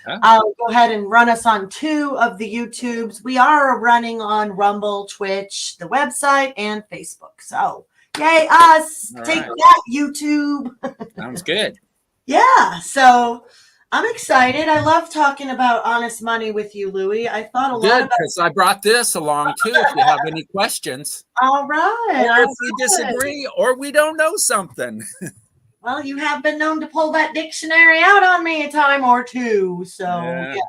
Oh, I'll go ahead and run us on 2 of the YouTubes. We are running on Rumble, Twitch, the website, and Facebook. So, yay, us. all Take right. that, YouTube. Sounds good. Yeah. So, I'm excited. I love talking about honest money with you, Louie. I thought a lot Good, about. because I brought this along too. If you have any questions, All right. or Oh, if we good. disagree, or we don't know something. Well, you have been known to pull that dictionary out on me a time or two. So, Yeah. yeah,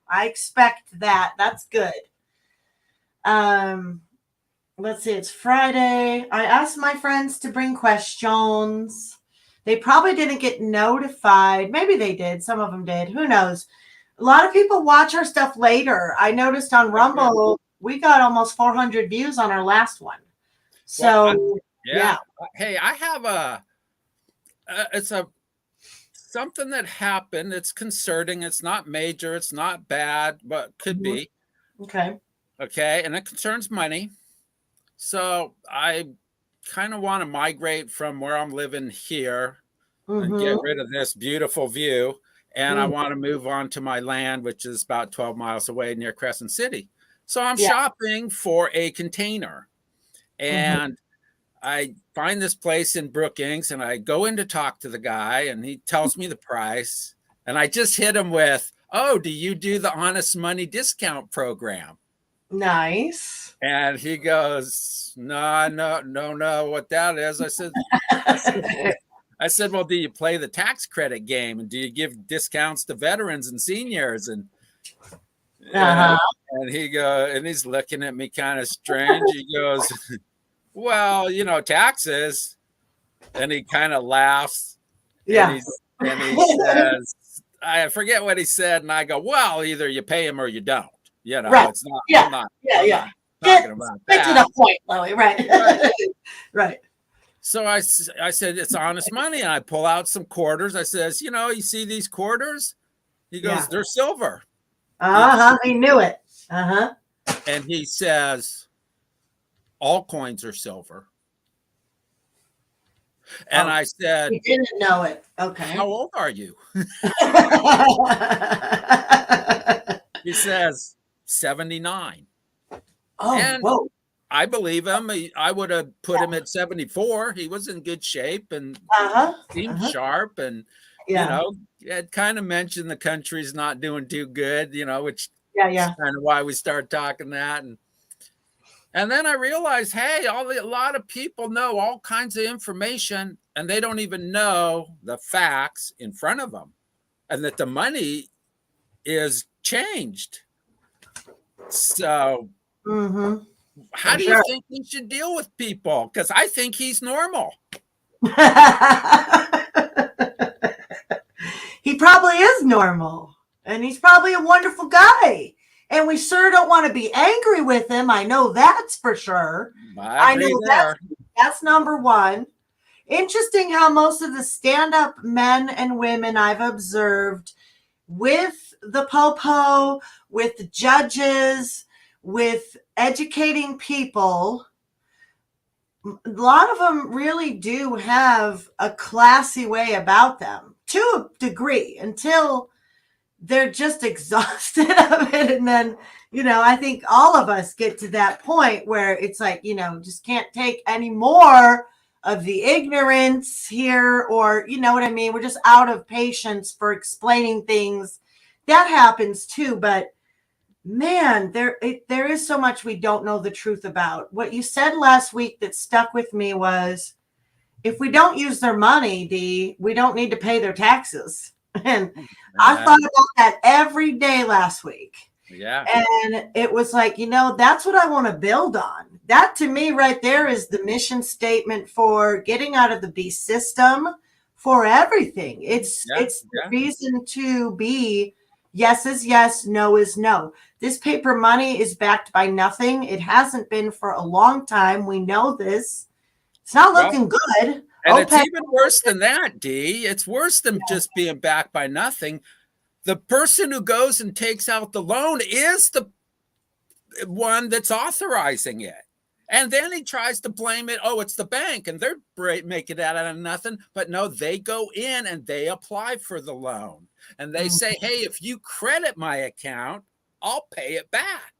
I expect that. That's good. Um, let's see, it's Friday. I asked my friends to bring questions. They probably didn't get notified. Maybe they did. Some of them did. Who knows? A lot of people watch our stuff later. I noticed on Oh, good. Rumble, we got almost 400 views on our last one. Well, So, yeah. yeah. Hey, I have it's a something that happened. It's concerning. It's not major. It's not bad, but could Mhm. be. Okay. Okay, and it concerns money. So I kind of want to migrate from where I'm living here and get Mm-hmm. rid of this beautiful view. And I Mm. want to move on to my land, which is about 12 miles away near Crescent City. So I'm Yeah. shopping for a container. Mm-hmm. And I find this place in Brookings and I go in to talk to the guy and he tells me the price. And I just hit him with, "Oh, do you do the honest money discount program?" Nice. And he goes, "No, no, no, no, what that is." I said, I said, "Well, do you play the tax credit game? And do you give discounts to veterans and seniors?" Uh, Uh-huh. and he's looking at me kind of strange. He goes, "Well, taxes." And he kind of laughs and Yeah. he says, I forget what he said. And I go, "Well, either you pay him or you don't. Right. It's not, Yeah. Yeah. I'm Yeah. not Get talking about get to that." the point, Louie. Right. Right. Right. So I said, "It's honest money." And I pull out some quarters. I says, "You see these quarters?" He goes, Yeah. "They're silver." He, Uh-huh. He knew it. Uh-huh. and he says, "All coins are silver." And Oh, I said, he didn't know it. "How Okay. old are you?" He says, 79. Oh, And whoa. I believe him. I would have put him at 74. He was in good shape and Uh-huh. seemed Uh-huh. sharp. And, Yeah. it kind of mentioned the country's not doing too good, which Yeah. is Yeah. kind of why we started talking that. And then I realized, hey, a lot of people know all kinds of information and they don't even know the facts in front of them and that the money is changed. So Mm-hmm. how For do you sure. think he should deal with people? Because I think he's normal. He probably is normal. And he's probably a wonderful guy. And we sure don't want to be angry with him. I know that's for sure. I I agree know there. that's number one. Interesting how most of the stand-up men and women I've observed with the popo, with the judges, with educating people, a lot of them really do have a classy way about them to a degree until they're just exhausted of it. And then, I think all of us get to that point where it's like, just can't take any more of the ignorance here, or, you know what I mean? We're just out of patience for explaining things. That happens too. But man, there is so much we don't know the truth about. What you said last week that stuck with me was, if we don't use their money, we don't need to pay their taxes. And I Uh, thought about that every day last week. yeah. And it was like, that's what I want to build on. That to me right there is the mission statement for getting out of the beast system for everything. It's Yeah. it's the Yeah. reason to be yes is yes, no is no. This paper money is backed by nothing. It hasn't been for a long time. We know this. It's not Well, looking good. and it's OPEC. even worse than that, D. It's worse than just being backed by nothing. The person who goes and takes out the loan is the one that's authorizing it. And then he tries to blame it. Oh, it's the bank and they're making that out of nothing. But no, they go in and they apply for the loan. And they say, hey, if you credit my account, I'll pay it back.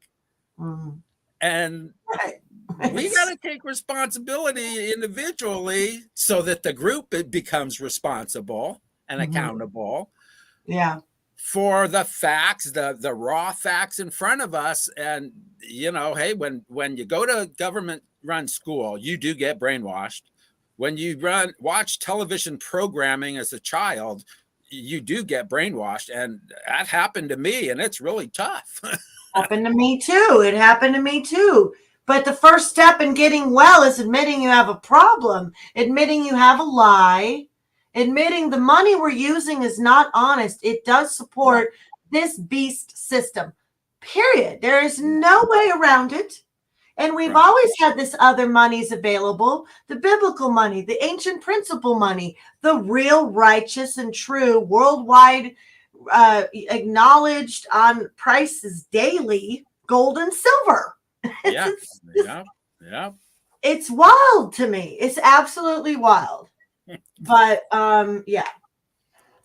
And we got to take responsibility individually so that the group becomes responsible and accountable. Yeah. For the facts, the raw facts in front of us. And, you know, hey, when you go to government run school, you do get brainwashed. When you watch television programming as a child, you do get brainwashed. And that happened to me, and it's really tough. Happened to me too. It happened to me too. But the first step in getting well is admitting you have a problem, admitting you have a lie, admitting the money we're using is not honest. It does support this beast system, period. There is no way around it. And we've always had this other monies available, the biblical money, the ancient principle money, the real righteous and true worldwide acknowledged on prices daily, gold and silver. It's wild to me. It's absolutely wild. But yeah,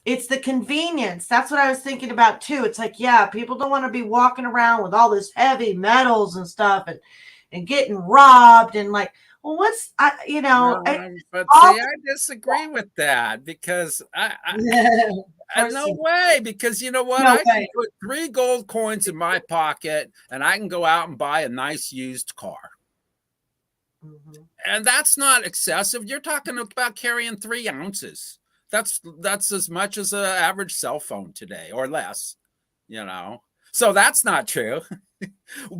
it's the convenience. That's what I was thinking about too. It's like, yeah, people don't want to be walking around with all this heavy metals and stuff and getting robbed and like, well, what's but see, I disagree with that because no way, because you know what? I can put 3 gold coins in my pocket and I can go out and buy a nice used car. And that's not excessive. You're talking about carrying 3 ounces. That's as much as an average cell phone today or less, you know. So that's not true.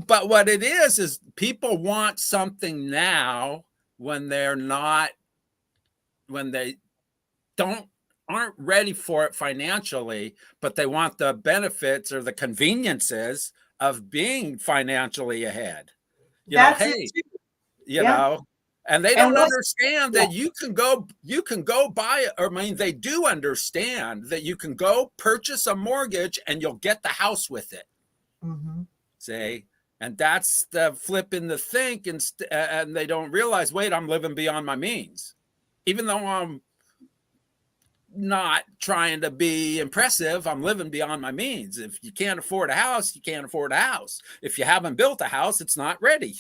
But what it is people want something now when they aren't ready for it financially, but they want the benefits or the conveniences of being financially ahead. You know, and they don't understand that you can go buy it. I mean, they do understand that you can go purchase a mortgage and you'll get the house with it. See, and that's the flip in the think, and they don't realize, wait, I'm living beyond my means, even though I'm not trying to be impressive. I'm living beyond my means. If you can't afford a house, you can't afford a house. If you haven't built a house, it's not ready.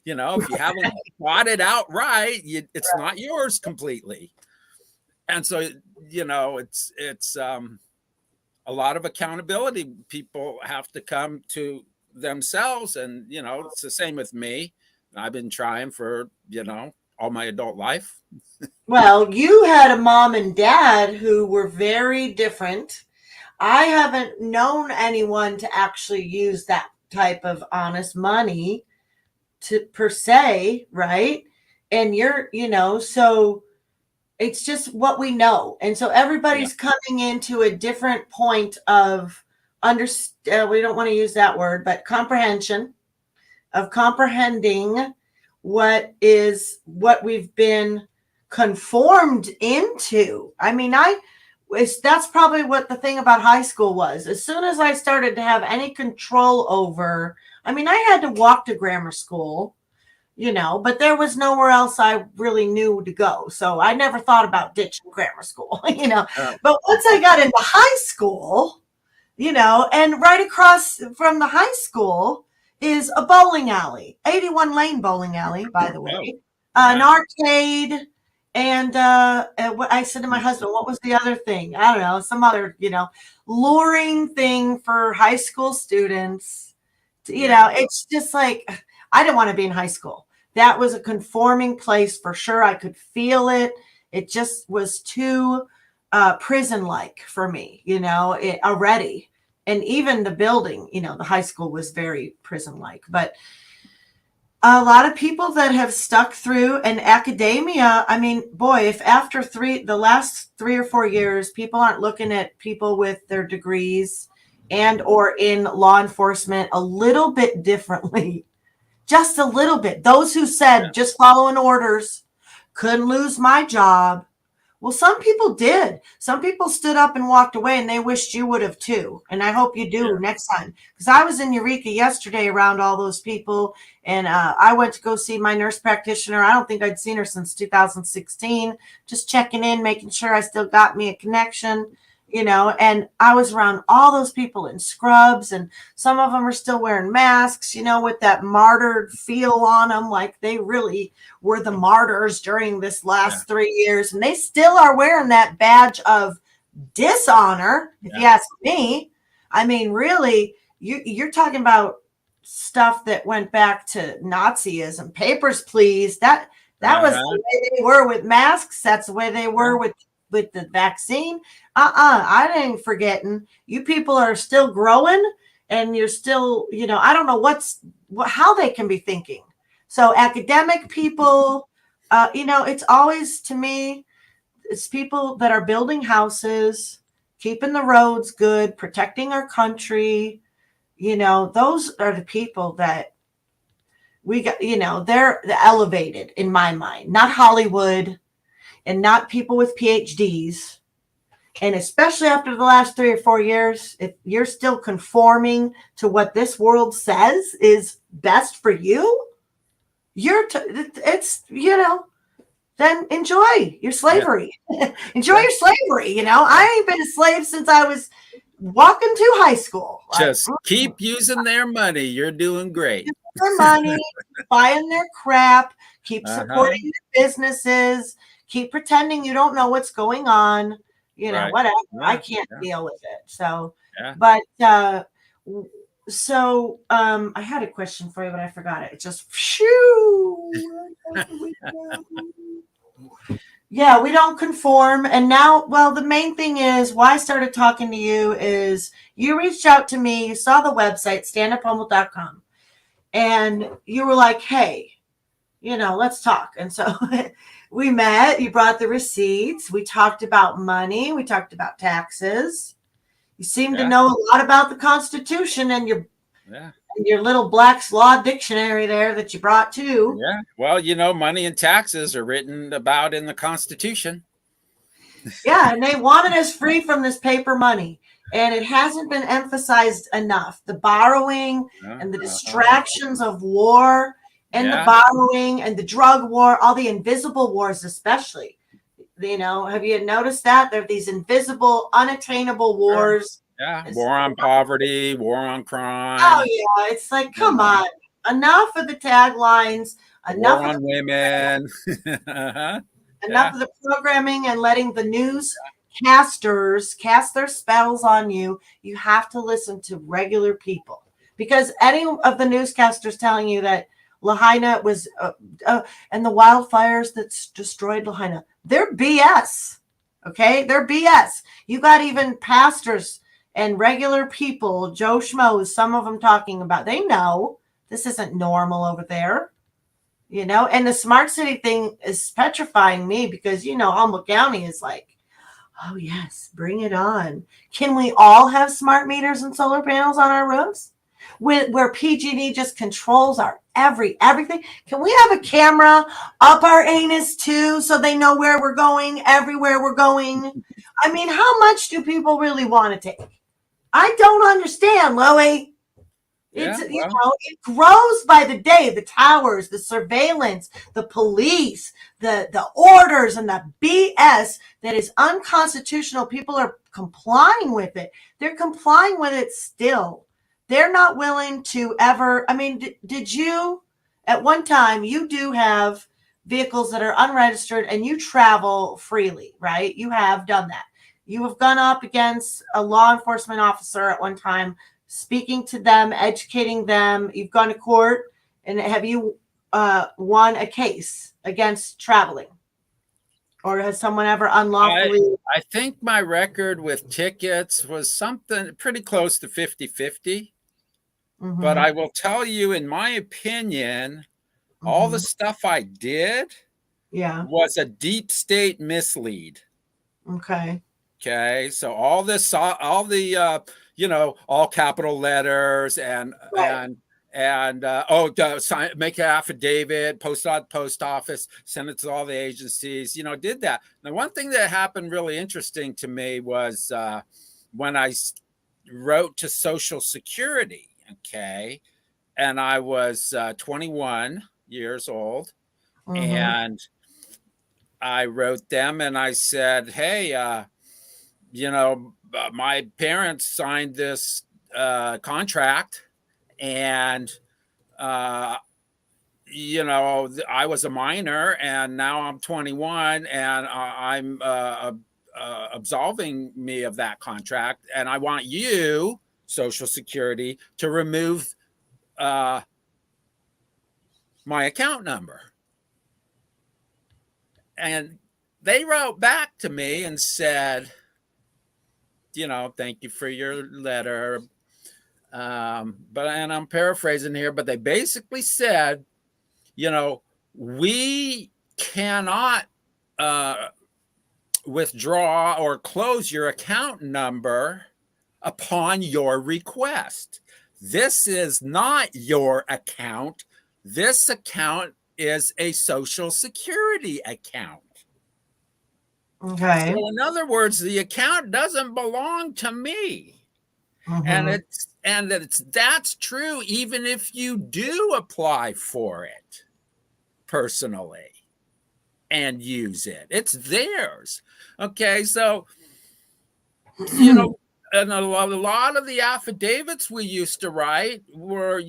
You know, if you haven't bought it outright, it's not yours completely. And so, you know, it's a lot of accountability people have to come to themselves. And, you know, it's the same with me. I've been trying for, you know, all my adult life. Well, you had a mom and dad who were very different. I haven't known anyone to actually use that type of honest money per se, right? And you're, you know, so it's just what we know. And so everybody's coming into a different point of we don't want to use that word, but comprehension, of comprehending what we've been conformed into. I mean, that's probably what the thing about high school was. As soon as I started to have any control over, I mean, I had to walk to grammar school, you know, but there was nowhere else I really knew to go. So I never thought about ditching grammar school, you know. But once I got into high school, you know, and right across from the high school is a bowling alley, 81 Lane bowling alley, by the way, an arcade. And what I said to my husband, what was the other thing? I don't know, some other, you know, luring thing for high school students. You know, it's just like, I didn't want to be in high school. That was a conforming place for sure. I could feel it. It just was too prison-like for me, you know, already. And even the building, you know, the high school was very prison-like. But a lot of people that have stuck through, and academia, I mean, boy, if after the last 3 or 4 years, people aren't looking at people with their degrees and or in law enforcement a little bit differently, just a little bit. Those who said just following orders, couldn't lose my job. Well, some people did. Some people stood up and walked away, and they wished you would have too. And I hope you do next time. Because I was in Eureka yesterday around all those people, and I went to go see my nurse practitioner. I don't think I'd seen her since 2016. Just checking in, making sure I still got me a connection. And I was around all those people in scrubs, and some of them are still wearing masks, with that martyred feel on them, like they really were the martyrs during this last 3 years, and they still are wearing that badge of dishonor, if you ask me. I mean, really, you're talking about stuff that went back to Nazism. Papers, please. That was the way they were with masks. That's the way they were with the vaccine. I ain't forgetting. You people are still growing, and you're still, I don't know how they can be thinking. So academic people, it's always, to me, it's people that are building houses, keeping the roads good, protecting our country. Those are the people that we got, they're elevated in my mind, not Hollywood and not people with PhDs. And especially after the last 3 or 4 years, if you're still conforming to what this world says is best for you, then enjoy your slavery. Enjoy your slavery. I ain't been a slave since I was walking to high school. Just keep using their money. You're doing great. Their money, buying their crap, keep supporting their businesses, keep pretending you don't know what's going on. Whatever. I can't deal with it. So, but I had a question for you, but I forgot it. It just Yeah, we don't conform. And now, well, the main thing is why I started talking to you is you reached out to me, you saw the website, standuphumble.com, and you were like, hey, let's talk. And so we met, you brought the receipts, we talked about money, we talked about taxes. You seem to know a lot about the Constitution and your little Black's Law dictionary there that you brought too. Yeah. Well, money and taxes are written about in the Constitution. Yeah, and they wanted us free from this paper money. And it hasn't been emphasized enough. The borrowing and the distractions of war and the borrowing and the drug war, all the invisible wars especially. Have you noticed that? There are these invisible, unattainable wars. Yeah, war on poverty, war on crime. Oh, yeah. It's like, come on. Enough of the taglines. Enough war on women. Enough of the programming and letting the newscasters cast their spells on you. You have to listen to regular people. Because any of the newscasters telling you that Lahaina was, and the wildfires that destroyed Lahaina, they're BS. Okay? They're BS. You got even pastors and regular people, Joe Schmoes, some of them talking about, they know this isn't normal over there. And the smart city thing is petrifying me because, Humboldt County is like, oh, yes, bring it on. Can we all have smart meters and solar panels on our roofs? Where PG&E just controls our everything. Can we have a camera up our anus too so they know where we're going, everywhere we're going? I mean, how much do people really want to take? I don't understand, Lewy. It grows by the day. The towers, the surveillance, the police, the orders, and the BS that is unconstitutional. People are complying with it. They're complying with it still. They're not willing to ever. I mean, did you, at one time, you do have vehicles that are unregistered and you travel freely, right? You have done that. You have gone up against a law enforcement officer at one time, speaking to them, educating them. You've gone to court, and have you won a case against traveling? Or has someone ever unlawfully? I think my record with tickets was something pretty close to 50-50. Mm-hmm. But I will tell you, in my opinion, all the stuff I did was a deep state mislead. Okay. So all the all capital letters and make an affidavit, post it at the post office, send it to all the agencies, did that. Now, one thing that happened really interesting to me was when I wrote to Social Security, okay, and I was 21 years old, and I wrote them and I said, hey, my parents signed this contract, and I was a minor, and now I'm 21, and I'm absolving me of that contract, and I want you, Social Security, to remove my account number. And they wrote back to me and said, thank you for your letter. And I'm paraphrasing here, but they basically said, we cannot withdraw or close your account number upon your request. This is not your account. This account is a Social Security account. Okay. So in other words, the account doesn't belong to me. Mm-hmm. And that's true even if you do apply for it personally and use it. It's theirs. Okay, so and a lot of the affidavits we used to write were,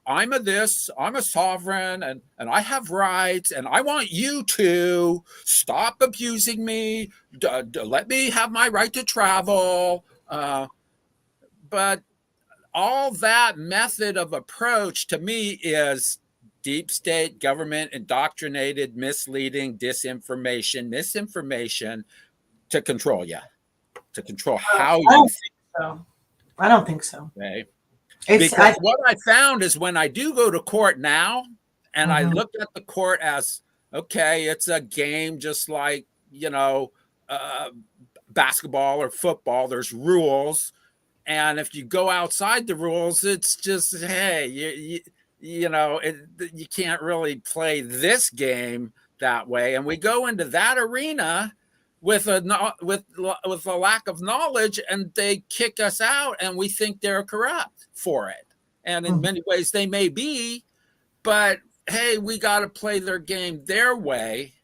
I'm a sovereign, and I have rights, and I want you to stop abusing me, let me have my right to travel. But all that method of approach to me is deep state government indoctrinated, misleading, misinformation to control you, to control how you think. So I don't think so. Okay. Because what I found is when I do go to court now, and I look at the court as, okay, it's a game just like, basketball or football, there's rules. And if you go outside the rules, it's just, hey, you can't really play this game that way. And we go into that arena with a lack of knowledge, and they kick us out, and we think they're corrupt for it. And in many ways they may be, but hey, we got to play their game their way.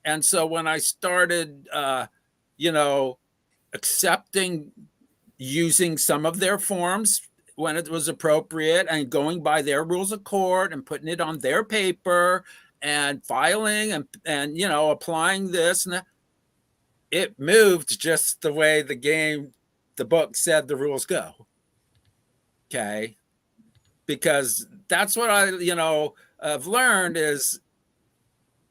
And so when I started, accepting using some of their forms when it was appropriate, and going by their rules of court, and putting it on their paper, and filing, and applying this and that, it moved just the way the book said the rules go. Okay. Because that's what I've learned is,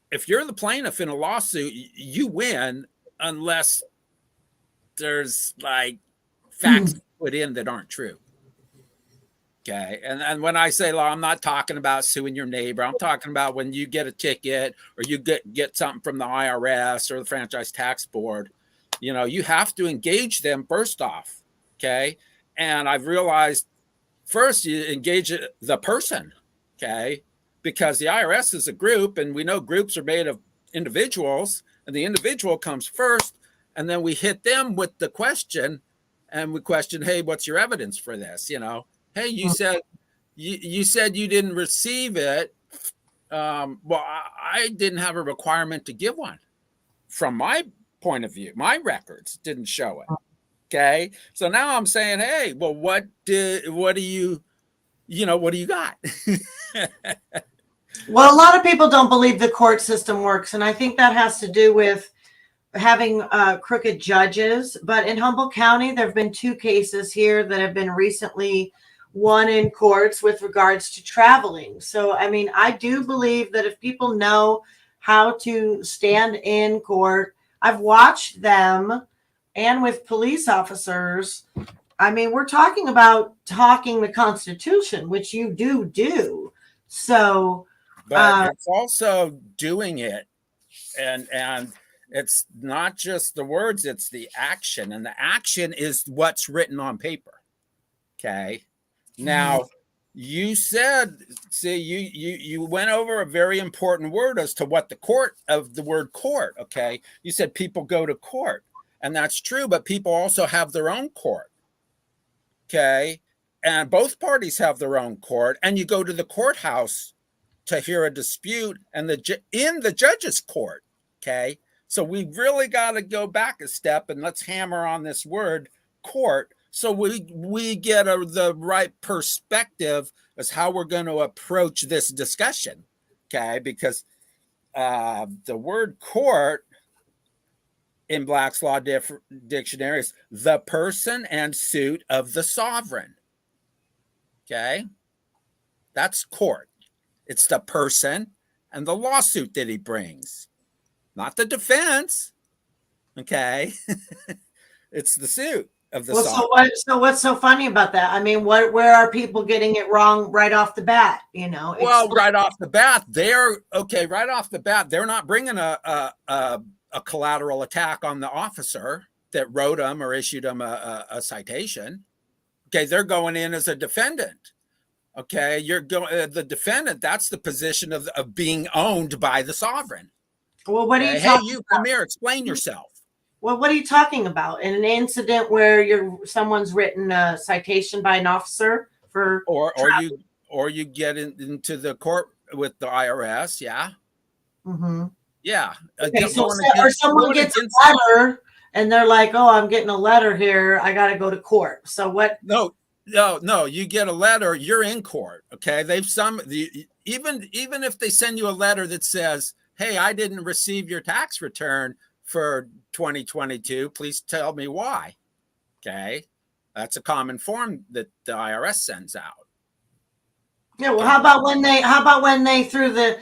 if you're the plaintiff in a lawsuit, you win unless there's like facts put in that aren't true. Okay. And when I say law, I'm not talking about suing your neighbor. I'm talking about when you get a ticket, or you get something from the IRS or the Franchise Tax Board, you have to engage them first off. Okay. And I've realized first you engage the person. Okay. Because the IRS is a group, and we know groups are made of individuals, and the individual comes first. And then we hit them with the question, and we question, hey, what's your evidence for this? Hey, you said you didn't receive it. Well, I didn't have a requirement to give one. From my point of view, my records didn't show it. Okay, so now I'm saying, hey, well, what do you got? Well, a lot of people don't believe the court system works, and I think that has to do with having crooked judges. But in Humboldt County, there have been 2 cases here that have been recently won in courts with regards to traveling. So, I mean, I do believe that if people know how to stand in court, I've watched them, and with police officers, I mean, we're talking about talking the Constitution, which you do. So, but it's also doing it, and it's not just the words, it's the action, and the action is what's written on paper. Okay. Now, you said, see, you went over a very important word as to what the word court. Okay. You said people go to court, and that's true, but people also have their own court. Okay. And both parties have their own court, and you go to the courthouse to hear a dispute, and in the judge's court. Okay. So we really got to go back a step and let's hammer on this word court so we get the right perspective as how we're going to approach this discussion. Okay, because the word court in Black's Law Dictionary is the person and suit of the sovereign. Okay, that's court. It's the person and the lawsuit that he brings, not the defense. Okay, it's the suit of the sovereign. So what's so funny about that? I mean, where are people getting it wrong right off the bat? You know, Well, right off the bat, they're okay. Right off the bat, they're not bringing a collateral attack on the officer that wrote them or issued them a citation. Okay, they're going in as a defendant. Okay, you're going the defendant. That's the position of being owned by the sovereign. Well, what are you Hey, talking you about? come here, explain yourself. Well, what are you talking about? In an incident where someone's written a citation by an officer for or you get into the court with the IRS, yeah. Mm-hmm. Yeah. Okay, or someone gets a letter and they're like, "Oh, I'm getting a letter here. I got to go to court." So what? No. You get a letter. You're in court. Okay. Even if they send you a letter that says, "Hey, I didn't receive your tax return for 2022. Please tell me why." Okay, that's a common form that the IRS sends out. Yeah, well, how about when they through the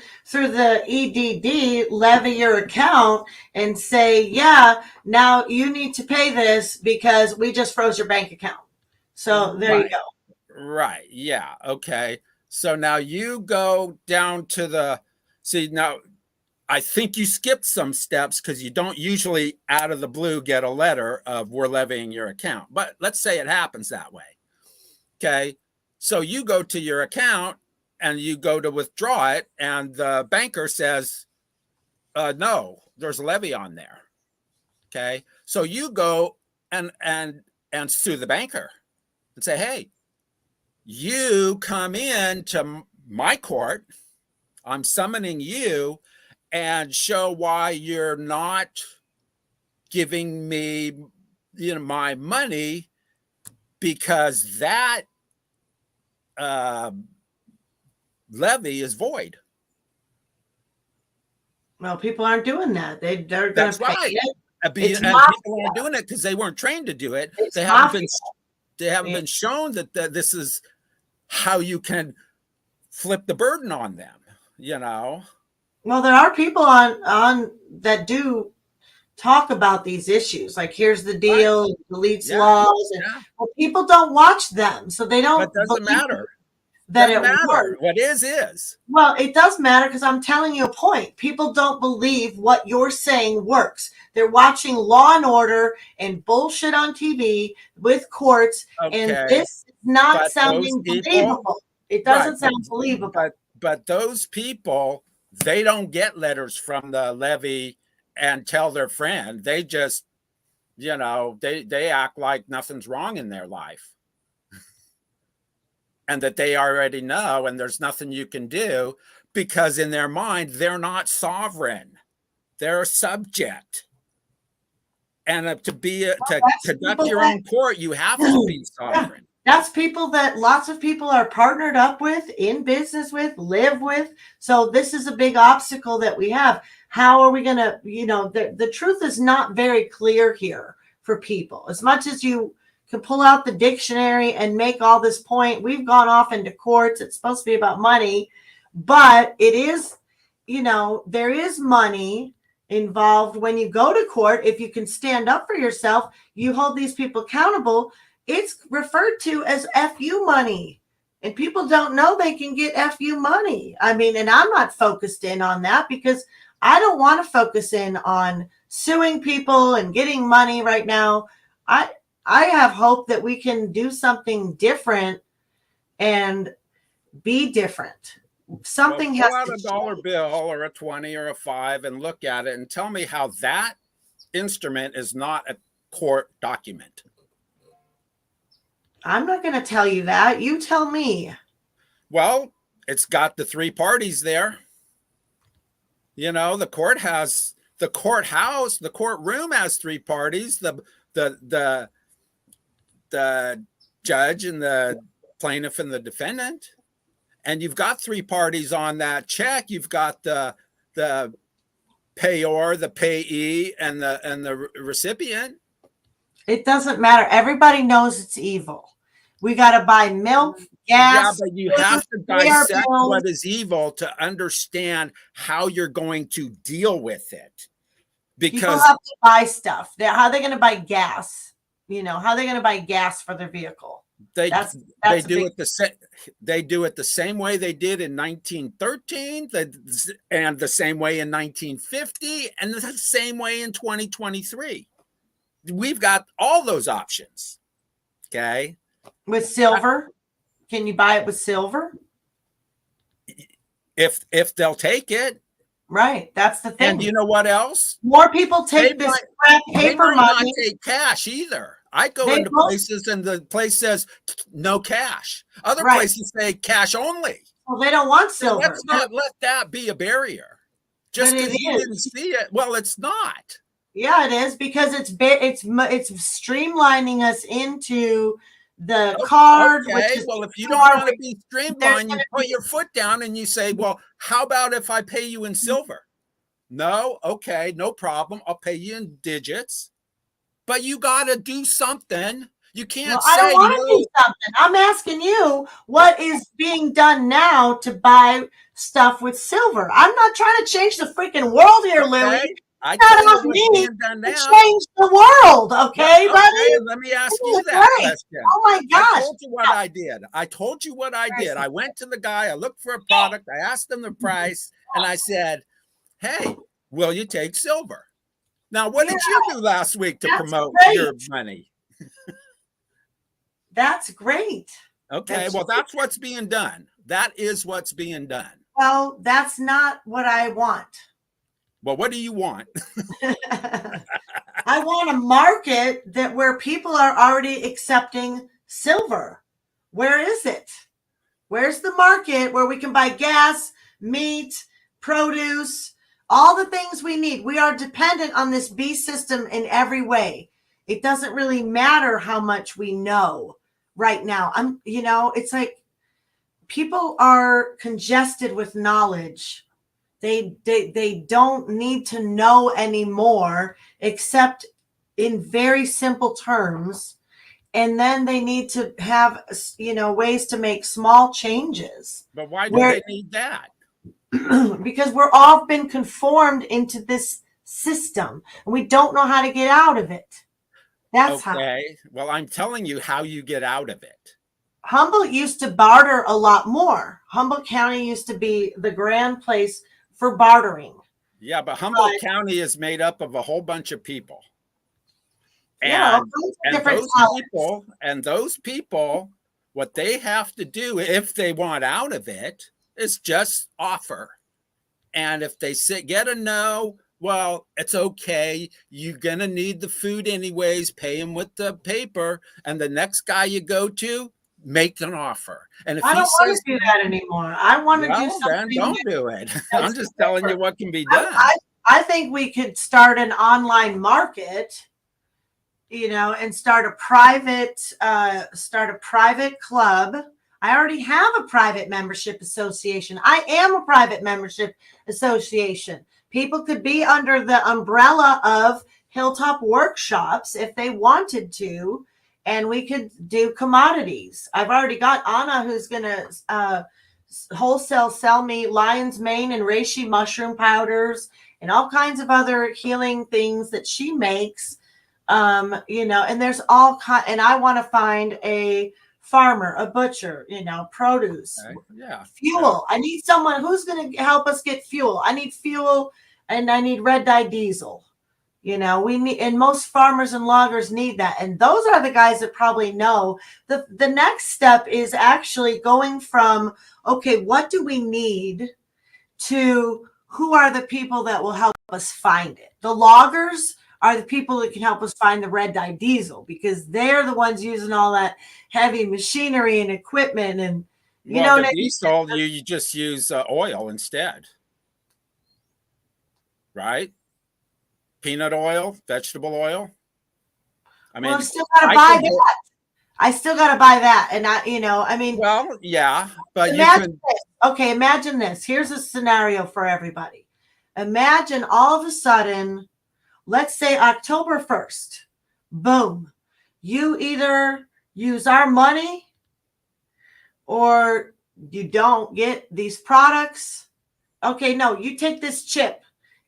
EDD levy your account and say, yeah, now you need to pay this because we just froze your bank account. So there you go. Right. Yeah. Okay. So now you go down to now I think you skipped some steps because you don't usually out of the blue get a letter of we're levying your account. But let's say it happens that way. Okay. So you go to your account and you go to withdraw it, and the banker says, no, there's a levy on there. Okay. So you go and sue the banker and say, hey, you come in to my court. I'm summoning you and show why you're not giving me, my money, because that levy is void. Well, people aren't doing that. They're going to pay it. And people aren't doing it because they weren't trained to do it. They haven't been shown that this is how you can flip the burden on them. Well, there are people on that do talk about these issues. Like, here's the deal, right. Deletes laws. Well, people don't watch them, so they don't. It doesn't matter. Doesn't matter. What is. Well, it does matter because I'm telling you a point. People don't believe what you're saying works. They're watching Law and Order and bullshit on TV with courts, and this is not sounding believable. It doesn't sound believable. But those people, they don't get letters from the levy and tell their friend. They just, they act like nothing's wrong in their life. And that they already know, and there's nothing you can do, because in their mind, they're not sovereign. They're a subject. And to conduct your own court, you have to be sovereign. That's people that lots of people are partnered up with, in business with, live with. So this is a big obstacle that we have. How are we going to, the truth is not very clear here for people. As much as you can pull out the dictionary and make all this point, we've gone off into courts. It's supposed to be about money, but it is, there is money involved when you go to court. If you can stand up for yourself, you hold these people accountable. It's referred to as FU money, and people don't know they can get FU money. I mean, and I'm not focused in on that because I don't want to focus in on suing people and getting money right now. I have hope that we can do something different and be different. Something has to pull out a dollar bill or a 20 or a 5 and look at it and tell me how that instrument is not a court document. I'm not going to tell you that. You tell me. Well, it's got the 3 parties there. The court has the courthouse, the courtroom has three parties: the judge and the plaintiff and the defendant. And you've got three parties on that check. You've got the payor, the payee, and the recipient. It doesn't matter. Everybody knows it's evil. We got to buy milk, gas. Yeah, but you have to dissect what is evil to understand how you're going to deal with it. Because people have to buy stuff. How are they going to buy gas? You know, how are they going to buy gas for their vehicle? They do it the same way they did in 1913, and the same way in 1950, and the same way in 2023. We've got all those options. Okay. With silver, can you buy it with silver? If they'll take it. Right. That's the thing. And you know what else? More people take this crap paper money. Not take cash either. I go into places and the place says no cash. Other places say cash only. Well, they don't want silver. So let's not let that be a barrier. Just because you didn't see it. Well, it's not. Yeah, it is, because it's streamlining us into the card. Okay. Which is, well, if you don't want to be streamlined, you put your foot down and you say, well, how about if I pay you in silver? No. Okay. No problem. I'll pay you in digits. But you got to do something. You can't say, I don't want to do something. I'm asking you what is being done now to buy stuff with silver. I'm not trying to change the freaking world here, Lewy. I not me to change the world, okay, buddy? Let me ask you that question. Oh my gosh! I told you what I did. I told you what I did. I went to the guy. I looked for a product. I asked him the price, and I said, "Hey, will you take silver?" Now, what did you do last week to promote your money? That's great. Okay, that's what's being done. That is what's being done. Well, that's not what I want. Well, what do you want? I want a market where people are already accepting silver. Where is it? Where's the market where we can buy gas, meat, produce, all the things we need? We are dependent on this beast system in every way. It doesn't really matter how much we know right now. It's like people are congested with knowledge. They don't need to know anymore except in very simple terms. And then they need to have, ways to make small changes. But why do they need that? Because we're all been conformed into this system and we don't know how to get out of it. That's how. Okay. Well, I'm telling you how you get out of it. Humboldt used to barter a lot more. Humboldt County used to be the grand place for bartering. Yeah, but Humboldt County is made up of a whole bunch of people. And those people, what they have to do if they want out of it is just offer. And if they get a no, well, it's okay. You're going to need the food anyways, pay him with the paper. And the next guy you go to, make an offer. And if I don't want to do that anymore. I want to do something. Then don't do it. I'm just telling you what can be done. I think we could start an online market, and start a private club. I already have a private membership association. I am a private membership association. People could be under the umbrella of Hilltop Workshops if they wanted to. And we could do commodities. I've already got Anna who's going to wholesale sell me lion's mane and reishi mushroom powders and all kinds of other healing things that she makes. And there's all kinds. And I want to find a farmer, a butcher, produce, fuel. I need someone who's going to help us get fuel. I need fuel and I need red dye diesel. We need, and most farmers and loggers need that. And those are the guys that probably know. The next step is actually going from, okay, what do we need, to who are the people that will help us find it? The loggers are the people that can help us find the red dye diesel, because they're the ones using all that heavy machinery and equipment. And the diesel, you just use oil instead, right? peanut oil, vegetable oil. I mean, Well, I still got to buy that. And well, yeah, but you imagine can. this. Okay, imagine this. Here's a scenario for everybody. Imagine all of a sudden, let's say October 1st, boom, you either use our money or you don't get these products. Okay, no, you take this chip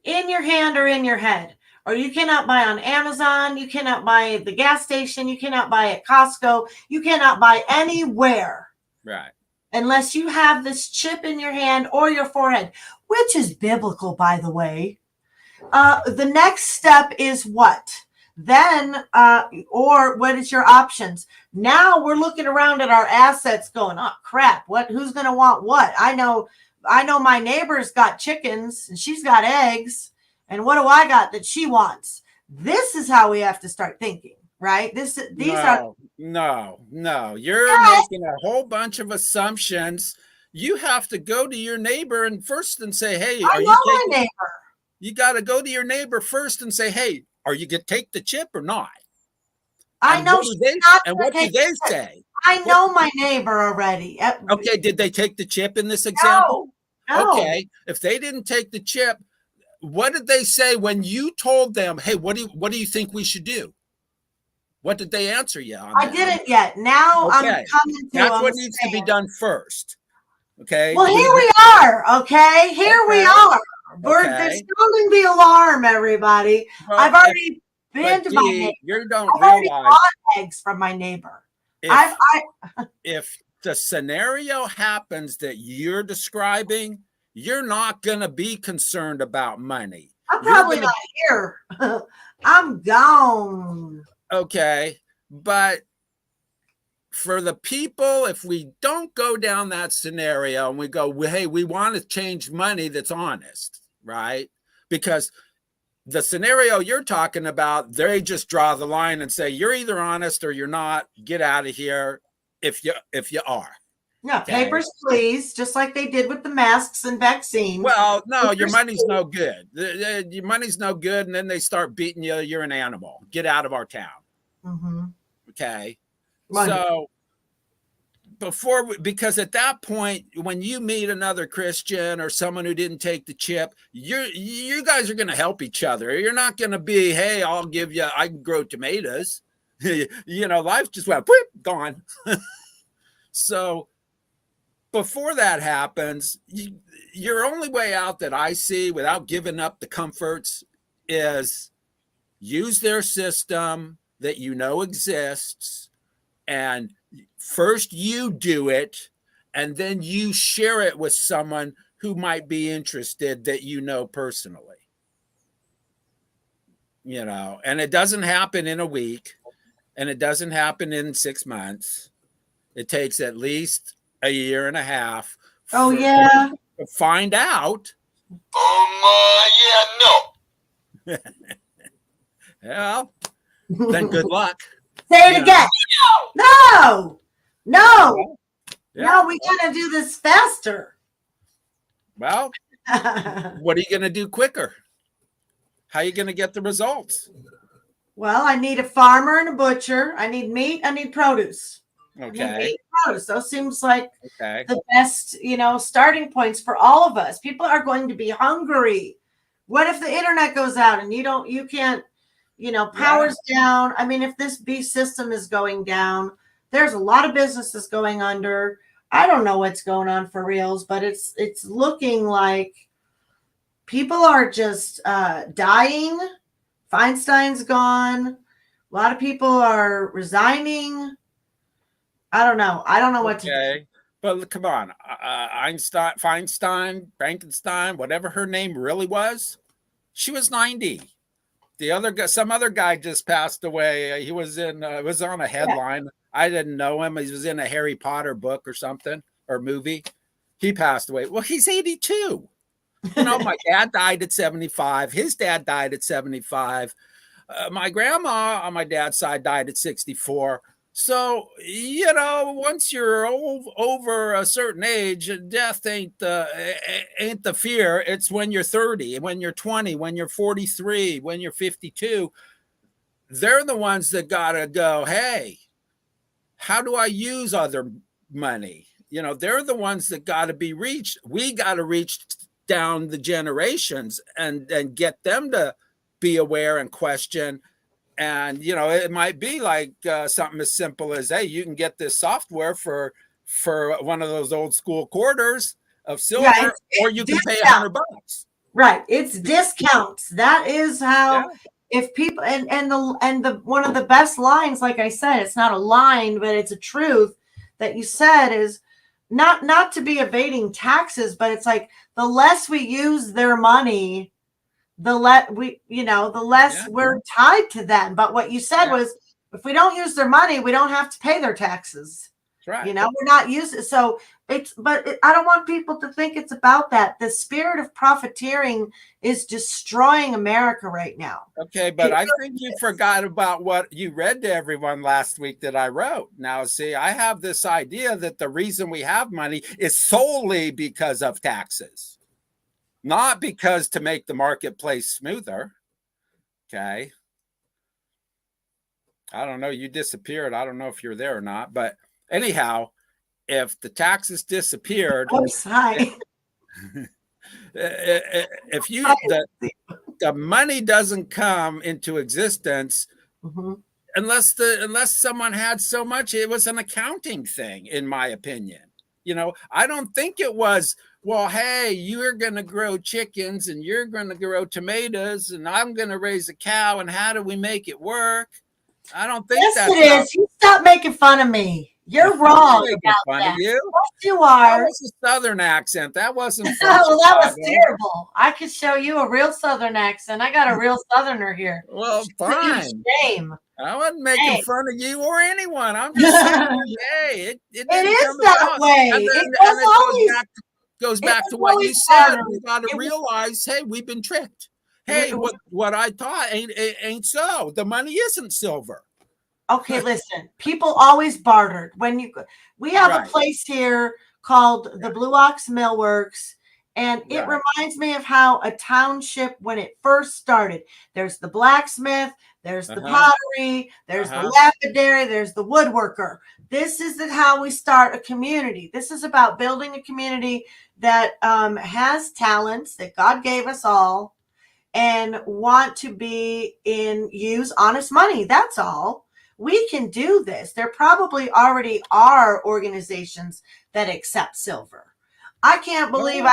in your hand or in your head, or you cannot buy on Amazon, you cannot buy at the gas station, you cannot buy at Costco, you cannot buy anywhere. Right. Unless you have this chip in your hand or your forehead, which is biblical, by the way. The next step is what? Then, or what is your options? Now we're looking around at our assets going, oh crap, who's going to want what? I know my neighbor's got chickens and she's got eggs. And what do I got that she wants? This is how we have to start thinking, right? No. You're making a whole bunch of assumptions. You have to go to your neighbor and say, hey, I know my neighbor. You got to go to your neighbor first and say, hey, are you going to take the chip or not? I know. What do they say? I know my neighbor already. Okay, did they take the chip in this example? No. Okay, if they didn't take the chip, what did they say when you told them, hey, what do you think we should do? What did they answer you on that? I didn't yet. Now I'm coming to That's what needs to be done first. Okay. Well, here we are. Okay. Here we are. They're sounding the alarm, everybody. Well, I've already been to my neighbor. You don't I've already bought eggs from my neighbor. If the scenario happens that you're describing, you're not going to be concerned about money. I'm probably not here. I'm gone. Okay. But for the people, if we don't go down that scenario and we go, hey, we want to change money that's honest, right? Because the scenario you're talking about, they just draw the line and say, you're either honest or you're not. Get out of here if you are. Yeah, okay. Papers, please, just like they did with the masks and vaccines. Well, no, your money's no good. Your money's no good, and then they start beating you. You're an animal. Get out of our town. Mm-hmm. Okay. Right. So because at that point, when you meet another Christian or someone who didn't take the chip, you guys are going to help each other. You're not going to be, hey, I can grow tomatoes. Life just went, whoop, gone. So before that happens, your only way out that I see without giving up the comforts is use their system that exists, and first you do it, and then you share it with someone who might be interested that personally. And it doesn't happen in a week, and it doesn't happen in 6 months. It takes at least a year and a half. To find out. Yeah, no. Well, then good luck. Say it again. No. No, we gotta do this faster. Well, what are you gonna do quicker? How are you gonna get the results? Well, I need a farmer and a butcher. I need meat. I need produce. Okay. Those seems like the best, starting points for all of us. People are going to be hungry. What if the internet goes out and you can't, power's down? I mean, if this beast system is going down, there's a lot of businesses going under. I don't know what's going on for reals, but it's looking like people are just dying. Feinstein's gone. A lot of people are resigning. I don't know. What to do. But come on. Feinstein, Frankenstein, whatever her name really was, she was 90. Some other guy just passed away. He was it was on a headline. Yeah. I didn't know him. He was in a Harry Potter book or something, or movie. He passed away. Well, he's 82. My dad died at 75. His dad died at 75. My grandma on my dad's side died at 64. So, you know, once you're over a certain age, death ain't the fear. It's when you're 30, when you're 20, when you're 43, when you're 52. They're the ones that gotta go, hey, how do I use other money? You know, they're the ones that gotta be reached. We gotta reach down the generations and get them to be aware and question. And you know, it might be like something as simple as, hey, you can get this software for one of those old school quarters of Yeah, silver, or you can pay discount. $100. Right. It's discounts. That is Yeah, how, if people, and the one of the best lines, like I said, it's not a line, but it's a truth that you said, is not to be evading taxes, but it's like the less we use their money, the less yeah, we're tied to them. But what you said yeah. was, if we don't use their money, we don't have to pay their taxes. That's right. We're not used to, so I don't want people to think it's about that. The spirit of profiteering is destroying America right now. Okay, but I think you forgot about what you read to everyone last week that I wrote. Now, see, I have this idea that the reason we have money is solely because of taxes, not because to make the marketplace smoother. Okay. I don't know. You disappeared. I don't know if you're there or not. But anyhow, if the taxes disappeared, Oops, hi. if the money doesn't come into existence Mm-hmm. unless someone had so much, it was an accounting thing, in my opinion. You know, I don't think it was, well, hey, you're going to grow chickens and you're going to grow tomatoes and I'm going to raise a cow, and how do we make it work? I don't think Yes, that's it how. is. You stop making fun of me. You're I'm not wrong making about fun of that. you. Yes, you That are. was a Southern accent. That wasn't from Well, that was Chicago. terrible. I could show you a real Southern accent. I got a real Southerner here. Well, Should put you to fine. shame. I wasn't making Hey. fun of you or anyone. I'm just saying, hey, it It didn't is come that about. And way. then It was and it always goes it back was to what you always said. harder. We got to It was, realize, hey, we've been tricked. Hey, we, what I thought ain't so. The money isn't silver. okay, listen. People always bartered. We have a Right. place here called the Blue Ox Millworks, and it Right. reminds me of how a township, when it first started, there's the blacksmith, there's the Uh-huh. pottery, there's the Uh-huh. lapidary, there's the woodworker. This is how we start a community. This is about building a community that has talents that God gave us all, and want to use honest money. That's all. We can do this. There probably already are organizations that accept silver. I can't believe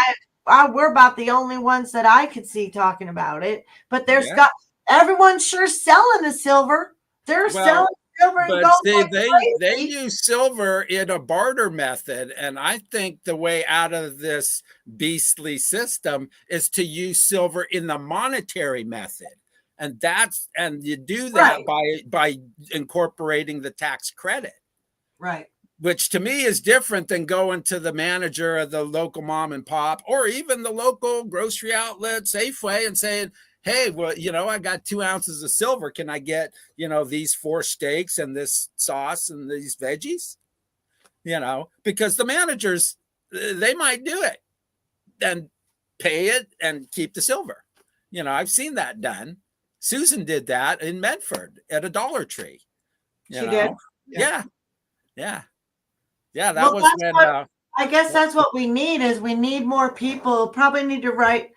Oh, we're about the only ones that I could see talking about it. But yeah. everyone's sure selling the silver. They're selling Well, silver and but gold see, like they crazy. use silver in a barter method, and I think the way out of this beastly system is to use silver in the monetary method, and you do that Right. by incorporating the tax credit, Right. which to me is different than going to the manager of the local mom and pop or even the local grocery outlet Safeway and saying, hey, well, you know, I got 2 ounces of silver. Can I get, you know, these 4 steaks and this sauce and these veggies? You know, because the managers, they might do it and pay it and keep the silver. You know, I've seen that done. Susan did that in Medford at a Dollar Tree. You She did. know, Yeah. yeah, yeah, yeah. That Well, was that's when. what I guess that's what we need. Is we need more people. Probably need to write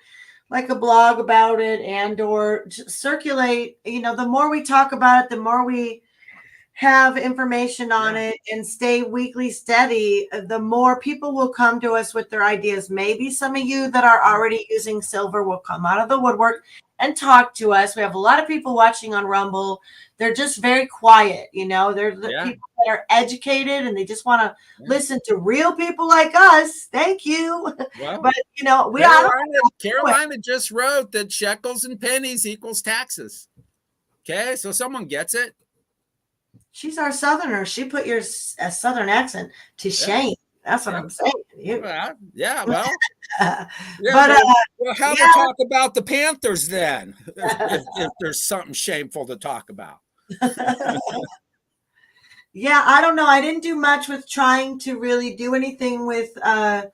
like a blog about it, and or circulate. The more we talk about it, the more we have information on Yeah, it and stay weekly steady, the more people will come to us with their ideas. Maybe some of you that are already using silver will come out of the woodwork and talk to us. We have a lot of people watching on Rumble. They're just very quiet. They're the yeah, people that are educated and they just want to yeah. listen to real people like us. Thank you. Well, But I don't know. Carolina just wrote that shekels and pennies equals taxes. Okay, so someone gets it. She's our Southerner. She put your Southern accent to Yeah, shame. That's what yeah. I'm saying to you. Well, yeah, well, But yeah. Well, how to yeah. talk about the Panthers then? If there's something shameful to talk about. Yeah, I don't know. I didn't do much with trying to really do anything with the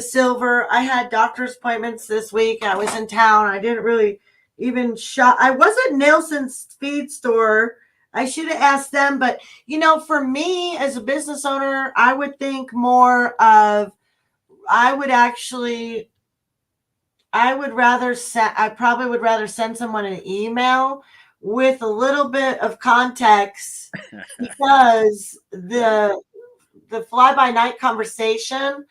silver. I had doctor's appointments this week. I was in town. I didn't really even shop. I was at Nielsen's feed store. I should have asked them, but for me as a business owner, I would think more of I would actually I probably would rather send someone an email with a little bit of context because Yeah. the fly by night conversation,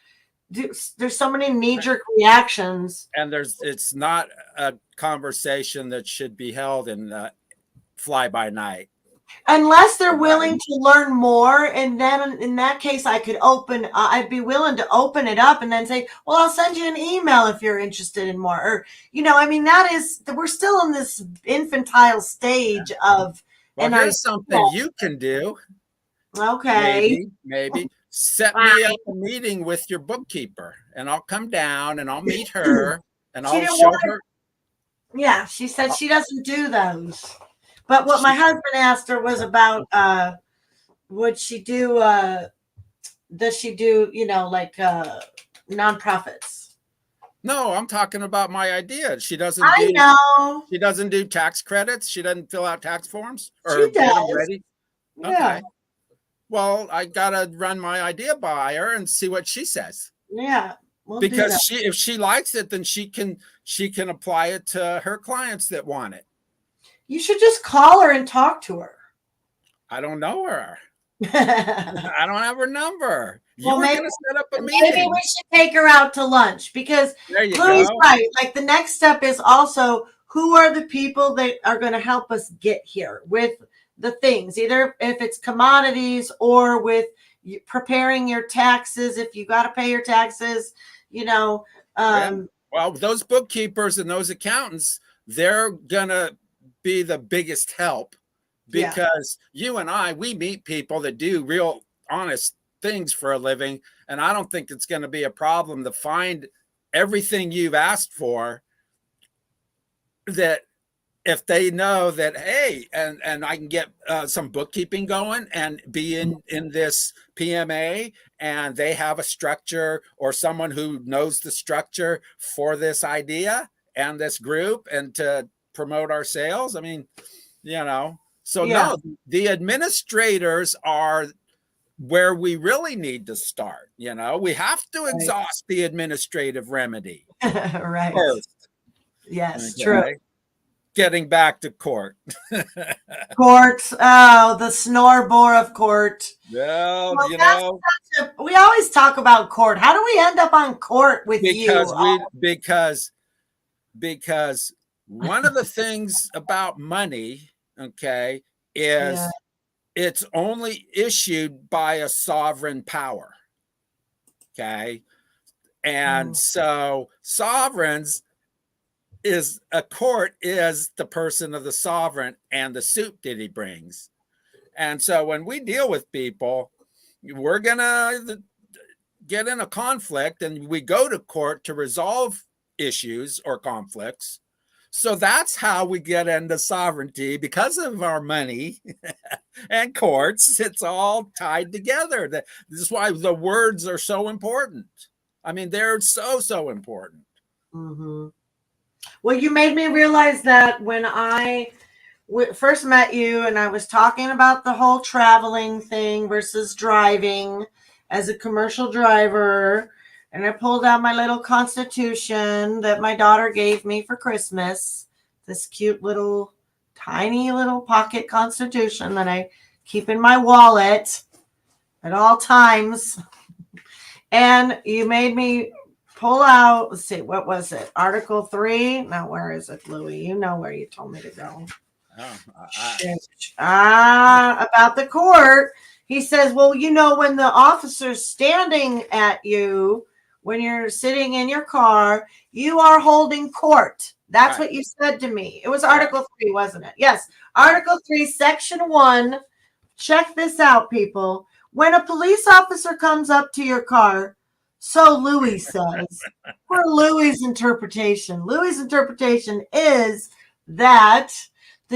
there's so many knee jerk reactions. And it's not a conversation that should be held in fly by night. Unless they're Right. willing to learn more, and then in that case, I'd be willing to open it up and then say, "Well, I'll send you an email if you're interested in more." Or, I mean, we're still in this infantile stage of Well, an idea. here's something you can do. Okay, Maybe set me up a meeting with your bookkeeper, and I'll come down and I'll meet her, and she I'll didn't show want. her. Yeah, she said she doesn't do those. But what my She, husband asked her was about would she do does she do, like nonprofits? no, I'm talking about my idea. I know. She doesn't do tax credits. She doesn't fill out tax forms or She get them does. ready. Yeah. Okay. Well, I gotta run my idea by her and see what she says. Yeah. We'll do Because that. if she likes it, then she can apply it to her clients that want it. You should just call her and talk to her. I don't know her. Well, I don't have her number. You were maybe gonna set up a maybe meeting. we should take her out to lunch because There you Louie's go. right. Like the next step is also who are the people that are going to help us get here with the things, either if it's commodities or with preparing your taxes. If you got to pay your taxes, Yeah. Well, those bookkeepers and those accountants, they're gonna be the biggest help yeah, because you and we meet people that do real honest things for a living, and I don't think it's going to be a problem to find everything you've asked for. That if they know that, hey, and I can get some bookkeeping going and be in this PMA, and they have a structure or someone who knows the structure for this idea and this group and to promote our sales. I mean, so yeah, no, the administrators are where we really need to start. We have to right, exhaust the administrative remedy right. first. Yes, true. Okay. Getting back to court. Court. Oh, the snore bore of court. Well, Well, we always talk about court. How do we end up on court with because you? because one of the things about money, okay, is Yeah. it's only issued by a sovereign power. Okay. And so sovereigns is a court is the person of the sovereign and the suit that he brings. And so when we deal with people, we're going to get in a conflict and we go to court to resolve issues or conflicts. So that's how we get into sovereignty because of our money and courts. It's all tied together. This is why the words are so important. I mean, they're so important. Mm-hmm. Well, you made me realize that when I first met you and I was talking about the whole traveling thing versus driving as a commercial driver, and I pulled out my little constitution that my daughter gave me for Christmas, this cute little, tiny little pocket constitution that I keep in my wallet at all times. And you made me pull out, let's see, what was it? Article 3? Now, where is it, Louie? You know where you told me to go. About the court. He says, well, when the officer's standing at you, when you're sitting in your car, you are holding court. That's right. What you said to me. It was Article 3, wasn't it? Yes. Article 3, Section 1. Check this out, people. When a police officer comes up to your car, so Lewy says, for Lewy's interpretation is that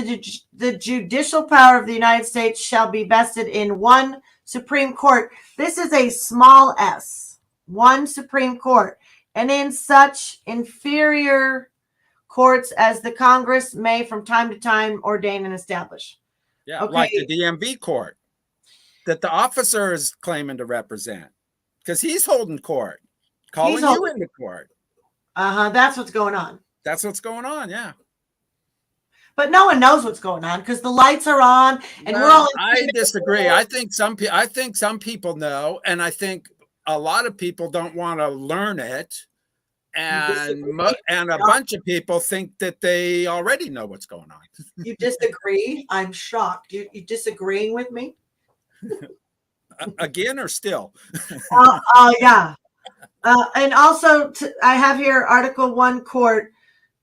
the judicial power of the United States shall be vested in one Supreme Court. This is a small s, one Supreme Court, and in such inferior courts as the Congress may from time to time ordain and establish. Yeah, Okay. like the DMV court that the officer is claiming to represent, because he's holding court, calling you into court. That's what's going on. That's what's going on. Yeah. But no one knows what's going on because the lights are on, and we're all. I disagree. I think some people know, and I think a lot of people don't want to learn it, and a bunch of people think that they already know what's going on. You disagree? I'm shocked. You disagreeing with me? Again or still? Yeah. And also, I have here Article 1 court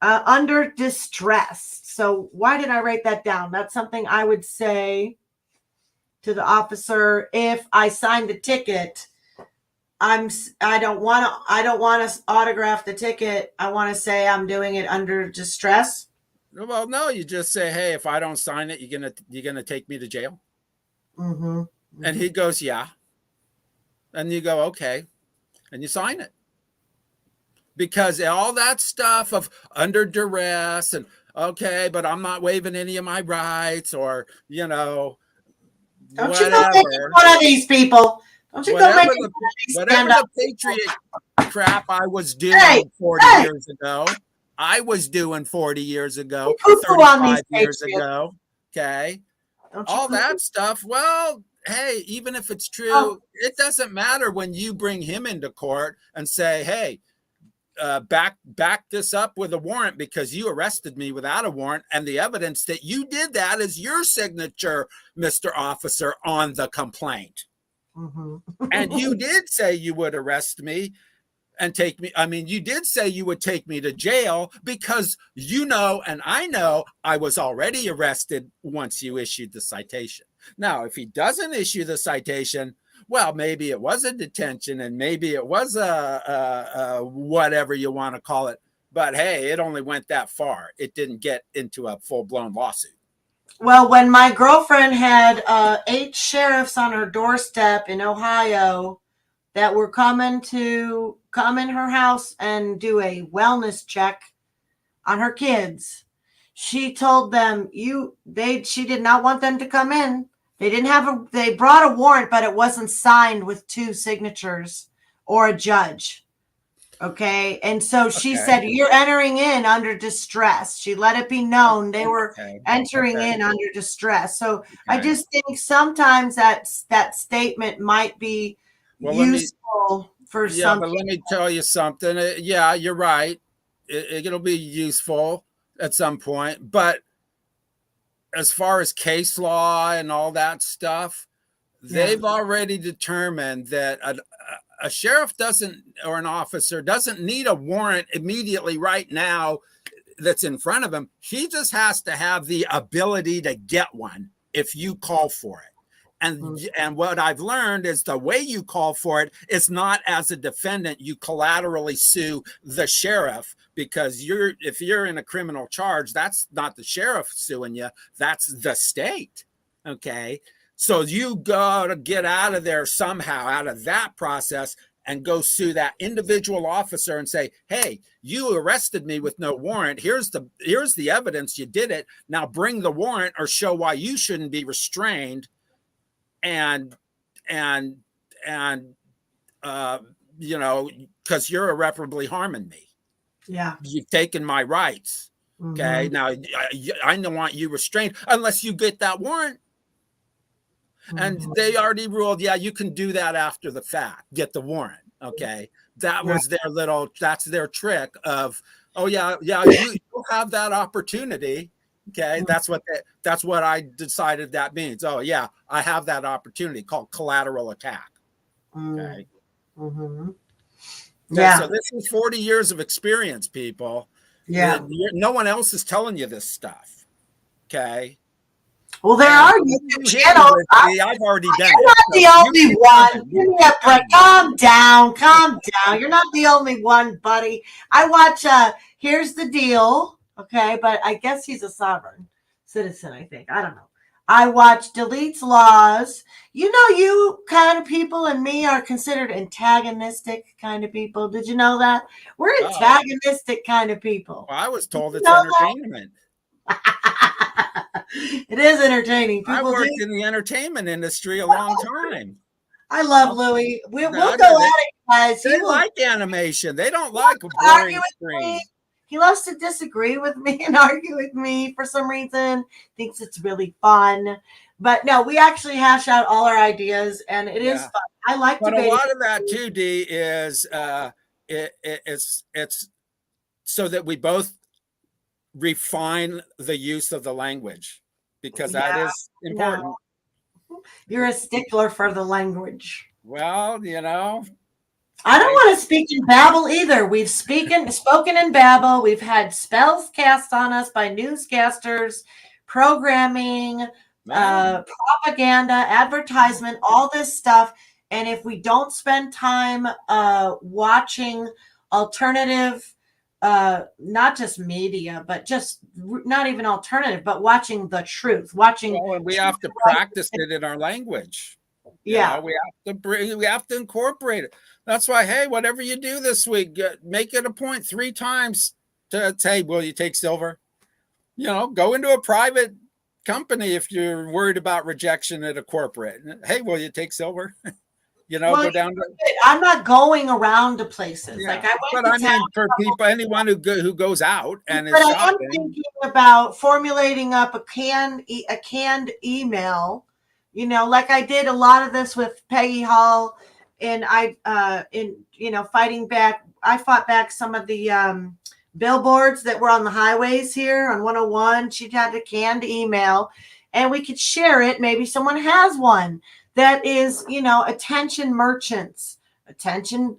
under distress. So why did I write that down? That's something I would say to the officer if I signed the ticket. I don't want to autograph the ticket. I want to say I'm doing it under distress. Well, no, you just say, hey, if I don't sign it, you're gonna take me to jail. Mm-hmm. And he goes, yeah. And you go, okay. And you sign it. Because all that stuff of under duress and, okay, but I'm not waiving any of my rights, or, don't whatever. You go make one of these people. Don't you go make whatever the patriot crap I was doing 40 years ago, I was doing 40 years ago, 35 years ago. Okay. All that stuff. Well, hey, even if it's true, it doesn't matter when you bring him into court and say, hey, back this up with a warrant because you arrested me without a warrant, and the evidence that you did that is your signature, Mr. Officer, on the complaint. Mm-hmm. And you did say you would arrest me and take me. I mean, you did say you would take me to jail because and I know I was already arrested once you issued the citation. Now, if he doesn't issue the citation, well, maybe it was a detention and maybe it was a whatever you want to call it. But hey, it only went that far. It didn't get into a full-blown lawsuit. Well, when my girlfriend had 8 sheriffs on her doorstep in Ohio that were coming to come in her house and do a wellness check on her kids, she told them she did not want them to come in. They brought a warrant, but it wasn't signed with 2 signatures or a judge. Okay. And so she said, you're entering in under distress. She let it be known they were entering in under distress. So I just think sometimes that statement might be useful for some but people. let me tell you something. Yeah, you're right. It'll be useful at some point. But as far as case law and all that stuff, they've already determined that a sheriff or an officer doesn't need a warrant immediately right now that's in front of him. He just has to have the ability to get one if you call for it. And what I've learned is the way you call for it is not as a defendant. You collaterally sue the sheriff because if you're in a criminal charge, that's not the sheriff suing you. That's the state. Okay. So you got to get out of there somehow, out of that process, and go sue that individual officer and say, hey, you arrested me with no warrant. Here's the evidence you did it. Now bring the warrant or show why you shouldn't be restrained. And because you're irreparably harming me. Yeah. You've taken my rights. Okay. Now I don't want you restrained unless you get that warrant. And they already ruled, you can do that after the fact, get the warrant. Okay. That was that's their trick of, you have that opportunity. Okay. That's what I decided that means. Oh yeah, I have that opportunity called collateral attack. Okay. Mm-hmm. Yeah. So this is 40 years of experience, people. Yeah. No one else is telling you this stuff. Okay. Well, there are YouTube channels. I've already done it. You're not the only one. Give me a break. Calm down. You're not the only one, buddy. I watch Here's the Deal. Okay, but I guess he's a sovereign. citizen, I think. I don't know. I watch Deletes Laws. You know, you kind of people and me are considered antagonistic kind of people. Did you know that? We're Oh, antagonistic kind of people. well, I was Did told you it's know entertainment. that? It is entertaining. I People do. worked in the entertainment industry a long time. I love I'll, Louis. We'll I go know at it, guys. He they will like animation. They don't like a argue boring with me. screen. He loves to disagree with me and argue with me for some reason. Thinks it's really fun. But no, we actually hash out all our ideas, and it is Yeah. fun. I like But a debating. lot of that too, D, is it's so that we both refine the use of the language, because that Yeah, is no, important. you're a stickler for the language. Well, I don't I want to speak in Babel either. We've spoken in Babel. We've had spells cast on us by newscasters, programming, well, propaganda, advertisement, all this stuff. And if we don't spend time watching alternative, not just media, but just not even alternative, but watching the truth, watching. well, and we have to practice it in our language. Yeah. We have to incorporate it. That's why, hey, whatever you do this week, make it a point 3 times to say, will you take silver? Go into a private company if you're worried about rejection at a corporate. Hey, will you take silver? Well, Go down to, I'm not going around to places. yeah. Like I But went I to town. mean, for people, anyone who goes out and But is I am shopping, thinking about formulating up a canned email. Like I did a lot of this with Peggy Hall, and fighting back. I fought back some of the billboards that were on the highways here on 101. She'd had a canned email, and we could share it. Maybe someone has one that is, attention merchants, attention,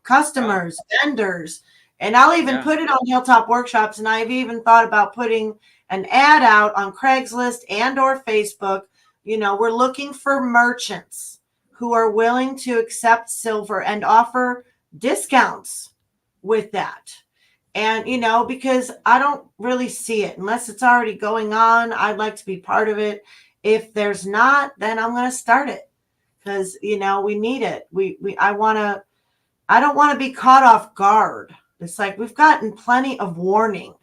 customers, vendors, and I'll even yeah, put it on Hilltop Workshops. And I've even thought about putting an ad out on Craigslist and or Facebook. We're looking for merchants who are willing to accept silver and offer discounts with that. And, because I don't really see it unless it's already going on. I'd like to be part of it. If there's not, then I'm going to start it because, we need it. I don't want to be caught off guard. It's like we've gotten plenty of warning.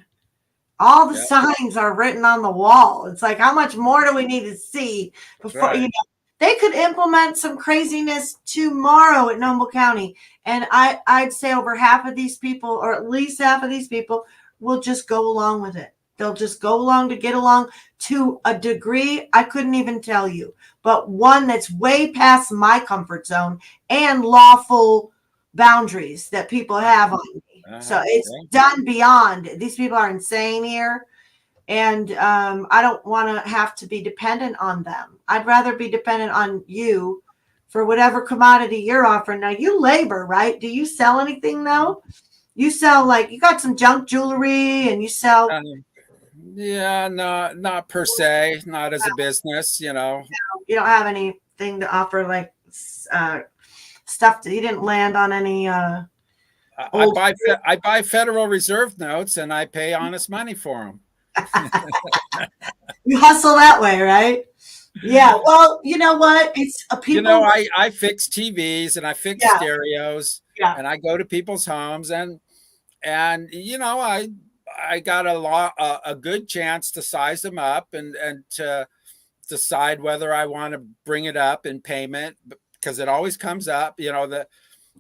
All the yeah, signs are written on the wall. It's like, how much more do we need to see that's before, right. they could implement some craziness tomorrow at Noble County. And I'd say over half of these people, or at least half of these people, will just go along with it. They'll just go along to get along to a degree I couldn't even tell you, but one that's way past my comfort zone and lawful boundaries that people have on me. So it's Yeah. done beyond. These people are insane here. And I don't want to have to be dependent on them. I'd rather be dependent on you for whatever commodity you're offering. Now, you labor, right? Do you sell anything though? You sell, like, you got some junk jewelry and you sell. Yeah, no, not per se, not as a business. You don't have anything to offer, like stuff that you didn't land on any I old. buy I buy Federal Reserve notes and I pay honest money for them. You hustle that way, right? Yeah. Well, you know what? It's a people. I fix TVs and I fix Yeah. stereos Yeah. and I go to people's homes and I got a good chance to size them up and to decide whether I want to bring it up in payment, because it always comes up, and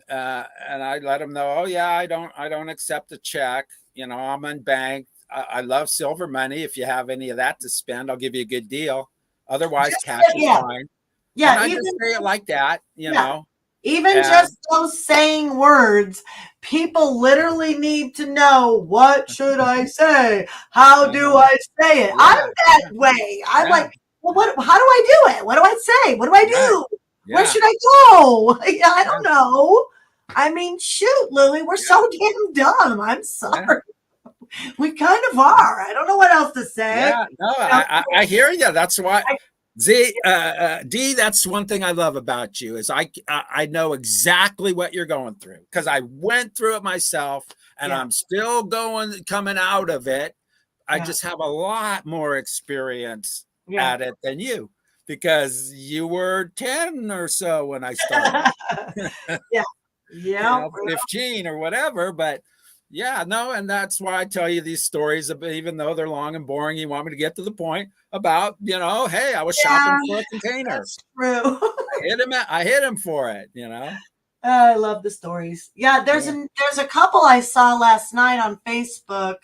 I let them know, oh yeah, I don't accept a check. I'm unbanked. I love silver money. If you have any of that to spend, I'll give you a good deal. Otherwise, cash is fine. And Yeah. I Even just say it like that, yeah. Even And just those saying words, people literally need to know, what should I say? How do I say it? yeah, I'm that way. I'm yeah, like, well, how do I do it? What do I say? What do I right, do? Where yeah, should I go? I yeah, don't know. I mean, shoot, Lily, we're yeah, so damn dumb. I'm yeah. sorry. We kind of are. I don't know what else to say. Yeah, no, You know, I hear you. That's why I, D. That's one thing I love about you is I know exactly what you're going through because I went through it myself, and yeah. I'm still coming out of it. I just have a lot more experience Yeah. at it than you, because you were 10 or so when I started. Yeah. You Yeah. know, 15 or whatever. But yeah, no, and that's why I tell you these stories, even though they're long and boring. You want me to get to the point about, hey, I was Yeah, shopping for a container. that's true. I hit him for it, I love the stories. Yeah, there's Yeah. there's a couple I saw last night on Facebook,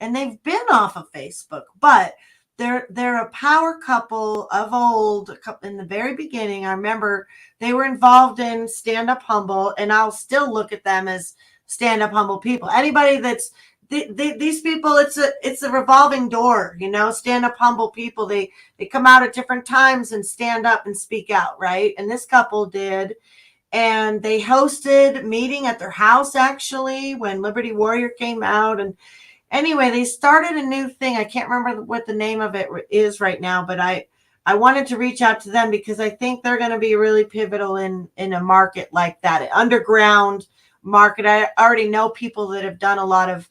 and they've been off of Facebook, but they're a power couple of old. In the very beginning, I remember they were involved in Stand Up Humble, and I'll still look at them as Stand Up Humble people. Anybody that's these people, it's a revolving door, Stand Up Humble people. They come out at different times and stand up and speak out, right? And this couple did, and they hosted a meeting at their house actually when Liberty Warrior came out. And anyway, they started a new thing. I can't remember what the name of it is right now, but I wanted to reach out to them because I think they're going to be really pivotal in a market like that, an underground market. I already know people that have done a lot of,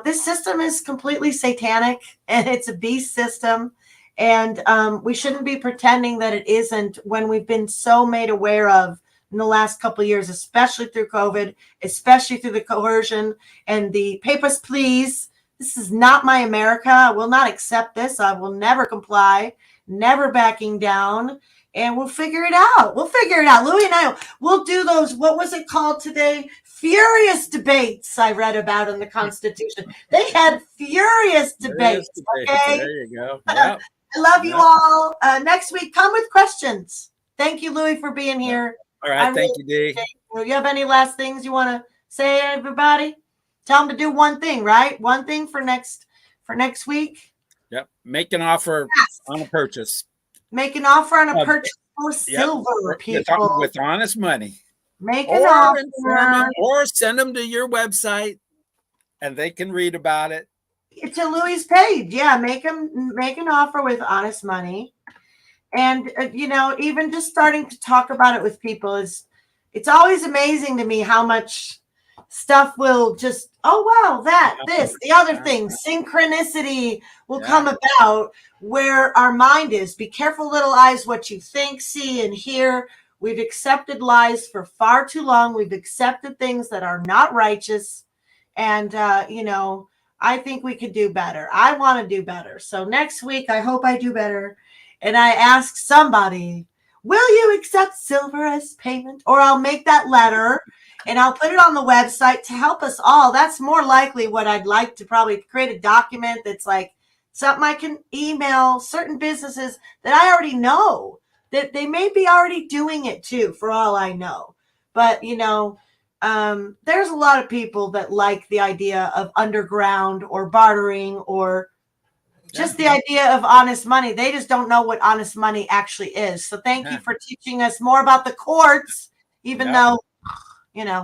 this system is completely satanic and it's a beast system. And we shouldn't be pretending that it isn't when we've been so made aware of in the last couple of years, especially through COVID, especially through the coercion and the papers, please. This is not my America. I will not accept this. I will never comply, never backing down. And we'll figure it out. Louie and I will do those, what was it called today? Furious debates I read about in the Constitution. They had furious debates. Okay. There you go. Yep. I love you all. Next week, come with questions. Thank you, Louie, for being here. All right. Thank you, Dee. You have any last things you want to say, everybody? Tell them to do one thing, right? One thing for next week. Yep. Make an offer on a purchase. Make an offer on a purchase for silver, people. With honest money. Make an offer. Or send them to your website and they can read about it. To Louie's page. Yeah, make an offer with honest money. And, even just starting to talk about it with people it's always amazing to me how much stuff will just, oh, wow, this, the other thing, synchronicity will come about where our mind is. Be careful, little eyes, what you think, see, and hear. We've accepted lies for far too long. We've accepted things that are not righteous. And, I think we could do better. I want to do better. So next week, I hope I do better. And I ask somebody, will you accept silver as payment? Or I'll make that letter and I'll put it on the website to help us all. That's more likely what I'd like to probably create a document that's like something I can email certain businesses that I already know that they may be already doing it too, for all I know. But, there's a lot of people that like the idea of underground or bartering or just the idea of honest money. They just don't know what honest money actually is. So thank you for teaching us more about the courts, even though,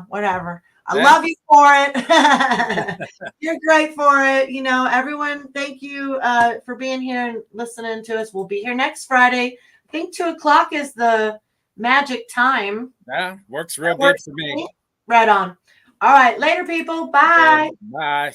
whatever. I love you for it. You're great for it. Everyone, thank you for being here and listening to us. We'll be here next Friday. I think 2:00 is the magic time. Yeah, works real good for me. Right on. All right. Later, people. Bye. Bye.